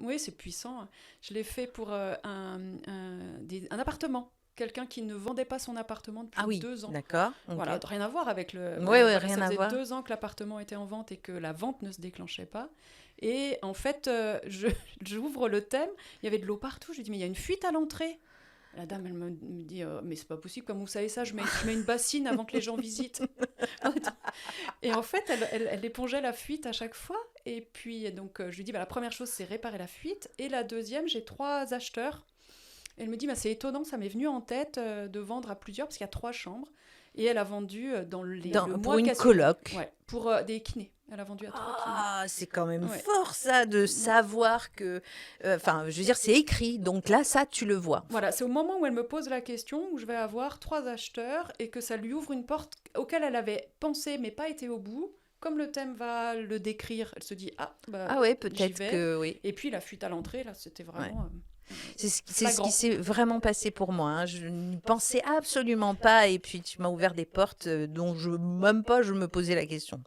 Oui, c'est puissant. Je l'ai fait pour un appartement. Quelqu'un qui ne vendait pas son appartement Ah depuis oui, 2 ans. d'accord, ok. Voilà, rien à voir avec le. Ouais, Mais ouais, voilà, rien ça à faisait voir. 2 ans que l'appartement était en vente et que la vente ne se déclenchait pas. Et en fait, j'ouvre le thème, il y avait de l'eau partout. Je lui dis, mais il y a une fuite à l'entrée. La dame, elle me dit, mais c'est pas possible, comme vous savez ça, je mets une bassine avant que les gens visitent. Et en fait, elle épongeait la fuite à chaque fois. Et puis, donc, je lui dis, bah, la première chose, c'est réparer la fuite. Et la deuxième, j'ai 3 acheteurs. Elle me dit, bah, c'est étonnant, ça m'est venu en tête de vendre à plusieurs, parce qu'il y a 3 chambres. Et elle a vendu dans le Pour mois qui une a suivi. coloc. Ouais, pour des kinés. Elle a vendu à 3 kinés. Ah, c'est quand même Ouais. fort ça de Ouais. savoir que... Enfin, je veux dire, c'est écrit, donc là, ça, tu le vois. Voilà, c'est au moment où elle me pose la question où je vais avoir 3 acheteurs et que ça lui ouvre une porte auquel elle avait pensé mais pas été au bout. Comme le thème va le décrire, elle se dit ah bah Ah ouais, j'y peut-être vais. que oui. Et puis la fuite à l'entrée là, c'était Ouais. vraiment C'est ce qui flagrant. s'est vraiment passé pour moi, hein. Je n'y pensais absolument pas et puis tu m'as ouvert des portes dont même pas je me posais la question.